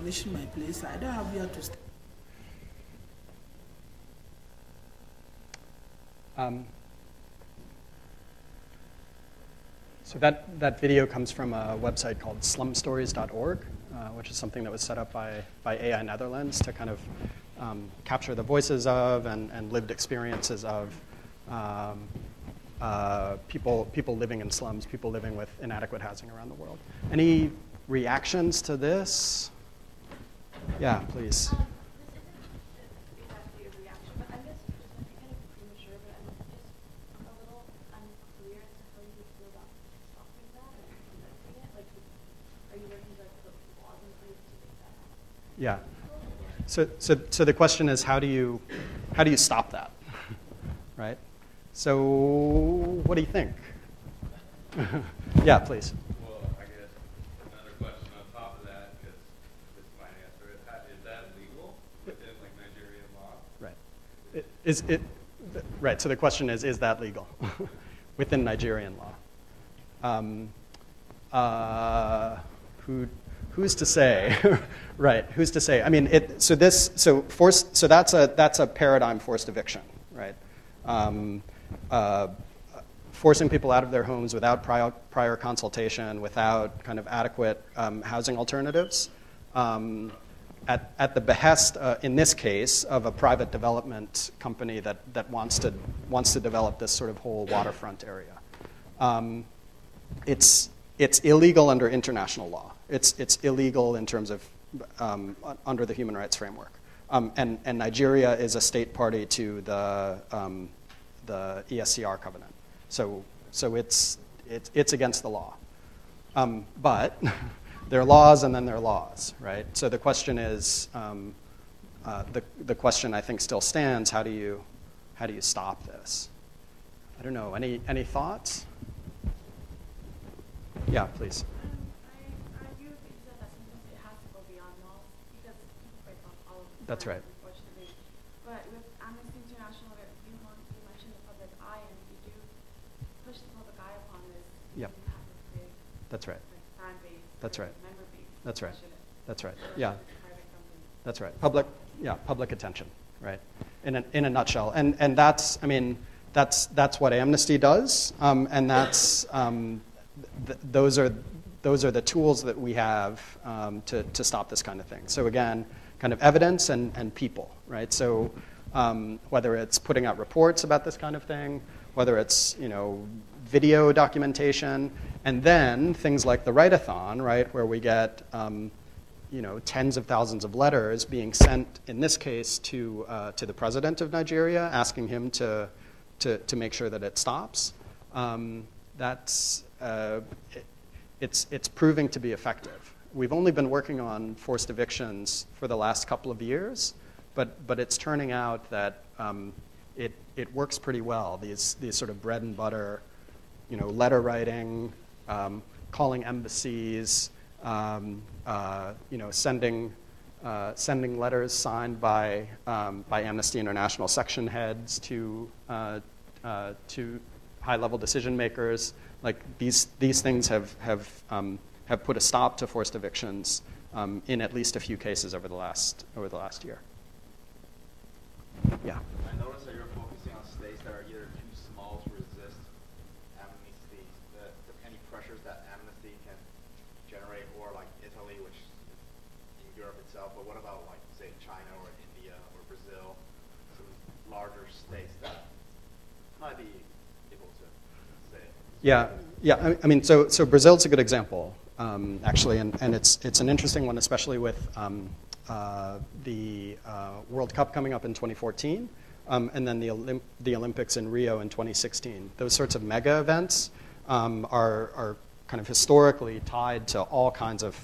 furnishing my place. I don't have where to stay. So that video comes from a website called slumstories.org, which is something that was set up by AI Netherlands to kind of capture the voices of and lived experiences of people living in slums, people living with inadequate housing around the world. Any reactions to this? Yeah, please. Yeah. So the question is, how do you stop that, right? So what do you think? Yeah, please. Well, I guess another question on top of that, because this might answer it. Is that legal within like Nigerian law? Right. Is it right? So the question is that legal within Nigerian law? Who's to say? Right. Who's to say? I mean, that's a paradigm forced eviction, right? Forcing people out of their homes without prior consultation, without kind of adequate housing alternatives, at the behest, in this case, of a private development company that wants to develop this sort of whole waterfront area. It's illegal under international law. It's illegal in terms of under the human rights framework. And Nigeria is a state party to the ESCR covenant. So it's against the law. But there are laws and then there are laws, right? So the question is, the question I think still stands, how do you stop this? I don't know, any thoughts? Yeah, please. That's right. Unfortunately. But with Amnesty International, you mentioned the public eye, and if you do push the public eye upon this, Yep. you have to create That's right. fan base, That's right. member base. That's right. That's right. Or Yeah. private company. That's right. Public attention, right? In a nutshell, and that's, I mean, that's what Amnesty does, and that's those are the tools that we have to stop this kind of thing. So again, kind of evidence and people, right? So whether it's putting out reports about this kind of thing, whether it's video documentation, and then things like the Write-a-thon, right, where we get tens of thousands of letters being sent, in this case, to the president of Nigeria, asking him to make sure that it stops. It's proving to be effective. We've only been working on forced evictions for the last couple of years, but it's turning out that it works pretty well. These sort of bread and butter, letter writing, calling embassies, sending letters signed by Amnesty International section heads to high-level decision makers. Like these things have put a stop to forced evictions in at least a few cases over the last year. Yeah. I noticed that you're focusing on states that are either too small to resist amnesty. Any pressures that amnesty can generate, or like Italy, which is in Europe itself. But what about like say China or India or Brazil, some larger states that might be able to say? Yeah. I mean, so Brazil's a good example, actually, and it's an interesting one, especially with the World Cup coming up in 2014, and then the Olympics in Rio in 2016. Those sorts of mega events are kind of historically tied to all kinds of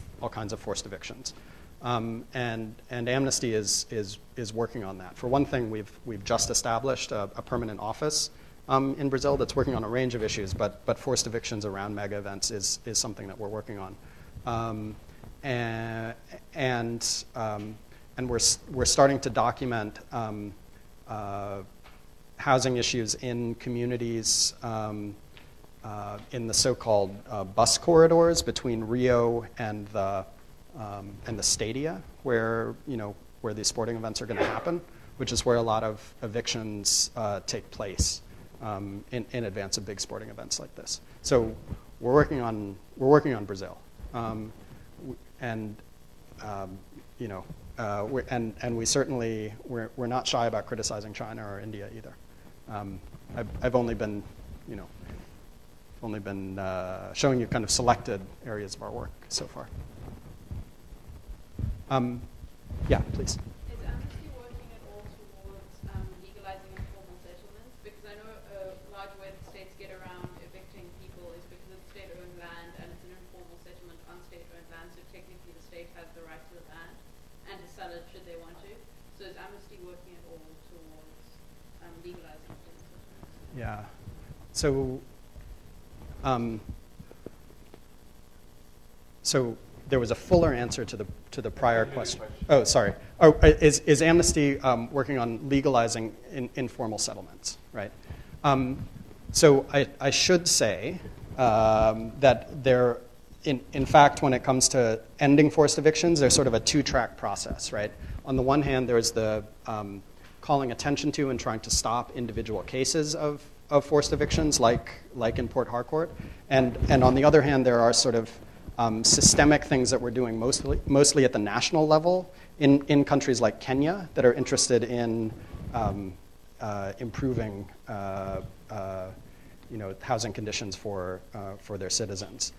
forced evictions, and Amnesty is working on that. For one thing, we've just established a permanent office in Brazil that's working on a range of issues, but forced evictions around mega events is something that we're working on, and we're starting to document housing issues in communities in the so-called bus corridors between Rio and the and the stadia where, where these sporting events are going to happen, which is where a lot of evictions take place in advance of big sporting events like this. So we're working on Brazil, and we certainly we're not shy about criticizing China or India either. I've only been showing you kind of selected areas of our work so far. Yeah, please. Is Amnesty working at all towards legalizing informal settlements? Because I know a large way that states get around evicting people is because it's state-owned land and it's an informal settlement on state-owned land, so technically the state has the right to the land and to sell it should they want to. So is Amnesty working at all towards legalizing informal settlements? Yeah. So there was a fuller answer to the prior question. Oh, sorry. Oh, is Amnesty working on legalizing informal settlements, right? So I should say that there, in fact, when it comes to ending forced evictions, there's sort of a two-track process, right? On the one hand, there's the calling attention to and trying to stop individual cases of forced evictions, like in Port Harcourt, and on the other hand, there are sort of systemic things that we're doing mostly at the national level in countries like Kenya that are interested in improving housing conditions for their citizens.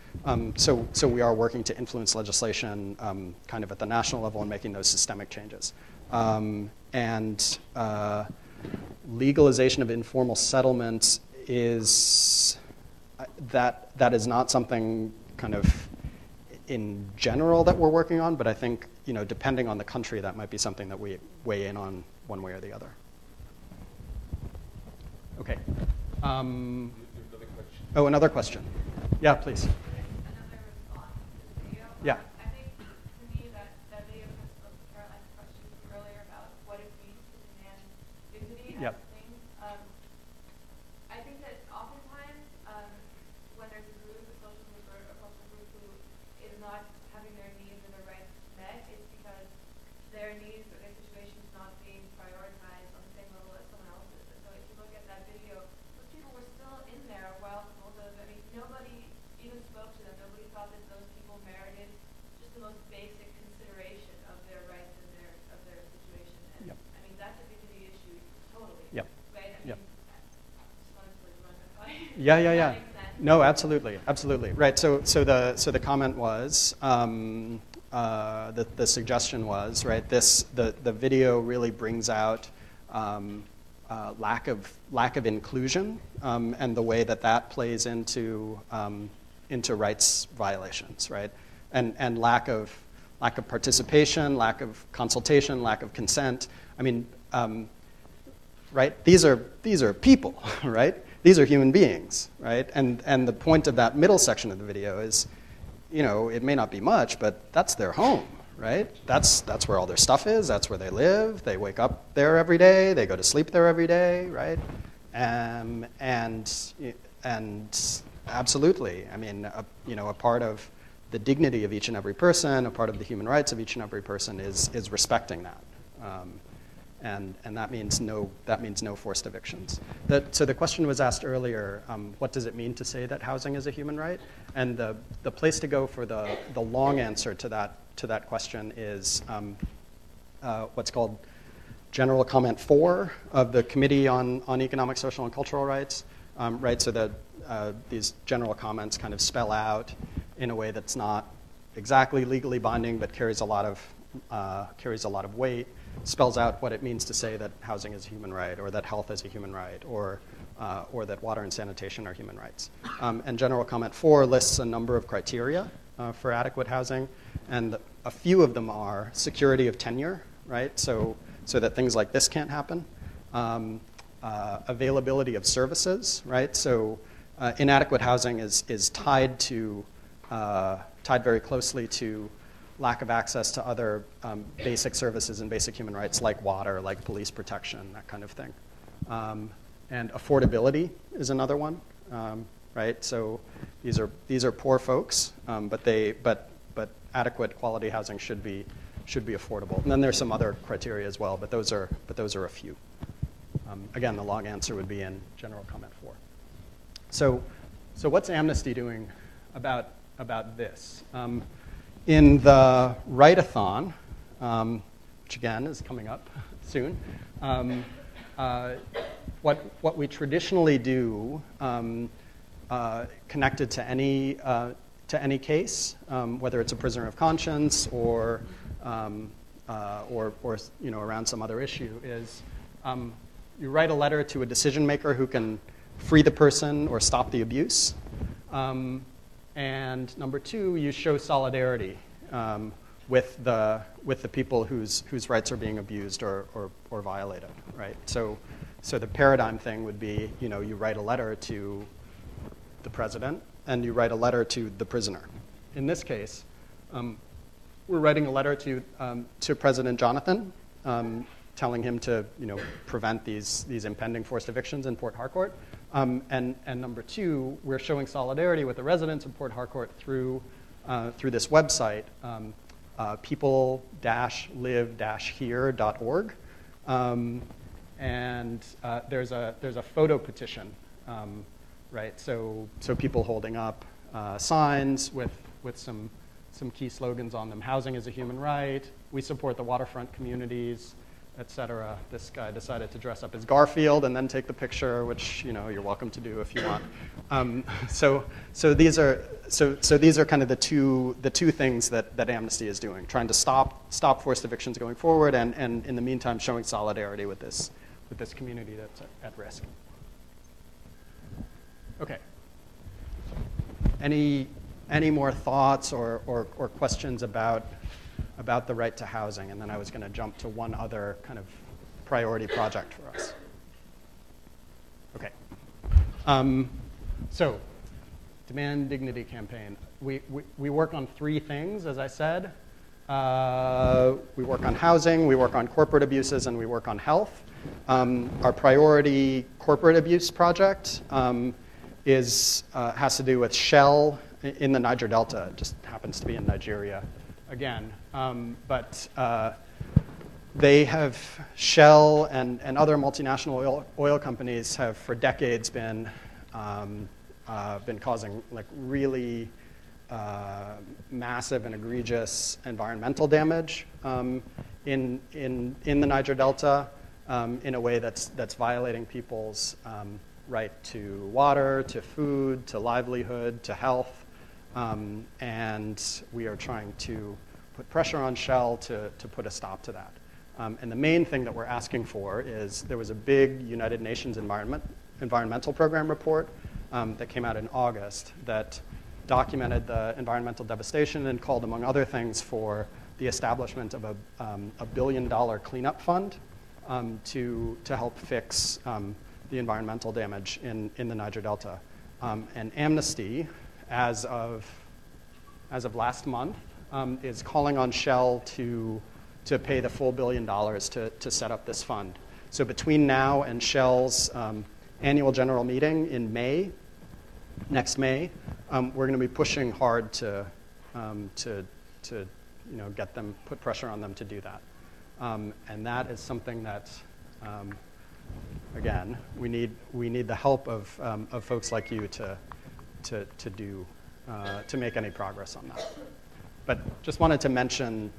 So we are working to influence legislation kind of at the national level and making those systemic changes. And legalization of informal settlements is that is not something kind of in general that we're working on, but I think, depending on the country, that might be something that we weigh in on one way or the other. Okay. Oh, another question. Yeah, please. Another response to the video. Yeah. I think to me that video kind of spoke to Caroline's question earlier about what it means to demand dignity Yep. as a thing. I think that oftentimes when there's a group, a social group or a cultural group who is not having their needs or their rights met, it's because their needs or their situation is not being prioritized on the same level as someone else's. And so if you look at that video, those people were still in there while nobody even spoke to them. Nobody thought that those people merited just the most basic consideration of their rights and of their situation. And Yep. I mean, that's a dignity issue totally. Yep. Right? I Yep. mean, I just wanted to run that by. Yeah. Does that make sense? No, absolutely. Right. So the comment was, the suggestion was, right. The video really brings out lack of inclusion and the way that plays into rights violations, right, and lack of participation, lack of consultation, lack of consent. I mean, right? These are people, right? These are human beings, right? And the point of that middle section of the video is, it may not be much, but that's their home, right? That's where all their stuff is. That's where they live. They wake up there every day. They go to sleep there every day, right? And absolutely, I mean, a part of the dignity of each and every person, a part of the human rights of each and every person is respecting that. And that means no forced evictions. So the question was asked earlier, what does it mean to say that housing is a human right? And the place to go for the long answer to that question is what's called General Comment 4 of the Committee on Economic, Social, and Cultural Rights. Right, so that these general comments kind of spell out in a way that's not exactly legally binding, but carries a lot of weight. Spells out what it means to say that housing is a human right, or that health is a human right, or that water and sanitation are human rights. And General Comment 4 lists a number of criteria for adequate housing, and a few of them are security of tenure, right? So that things like this can't happen. Availability of services, right? So inadequate housing is tied very closely to lack of access to other basic services and basic human rights like water, like police protection, that kind of thing. And affordability is another one, right? So these are poor folks, but adequate quality housing should be affordable. And then there's some other criteria as well, but those are a few. Again, the long answer would be in general comment 4. So what's Amnesty doing about this? In the Write-a-thon, which again is coming up soon, what we traditionally do, connected to any case, whether it's a prisoner of conscience or around some other issue, is you write a letter to a decision maker who can free the person or stop the abuse. And number 2, you show solidarity with the people whose rights are being abused or violated, right? So the paradigm thing would be, you write a letter to the president and you write a letter to the prisoner. In this case, we're writing a letter to President Jonathan, telling him to prevent these impending forced evictions in Port Harcourt. And number 2, we're showing solidarity with the residents of Port Harcourt through this website, people-live-here.org. And there's a photo petition, right? So people holding up signs with some key slogans on them. Housing is a human right. We support the waterfront communities, etc. This guy decided to dress up as Garfield and then take the picture, which you're welcome to do if you want. So these are kind of the two things that Amnesty is doing, trying to stop forced evictions going forward, and in the meantime showing solidarity with this community that's at risk. Okay. Any more thoughts or questions about the right to housing? And then I was going to jump to one other kind of priority project for us. Okay. So, Demand Dignity Campaign. We work on 3 things, as I said. We work on housing, we work on corporate abuses, and we work on health. Our priority corporate abuse project has to do with Shell in the Niger Delta. It just happens to be in Nigeria again. But Shell and other multinational oil companies have for decades been causing really massive and egregious environmental damage in the Niger Delta in a way that's violating people's right to water, to food, to livelihood, to health. And we are trying to put pressure on Shell to put a stop to that. And the main thing that we're asking for is there was a big United Nations Environmental Program report that came out in August that documented the environmental devastation and called, among other things, for the establishment of a $1 billion cleanup fund to help fix the environmental damage in the Niger Delta. And Amnesty, as of last month, is calling on Shell to pay the full $1 billion to set up this fund. So between now and Shell's annual general meeting in next May, we're going to be pushing hard to get them, put pressure on them to do that. And that is something that, again, we need the help of folks like you to make any progress on that. But just wanted to mention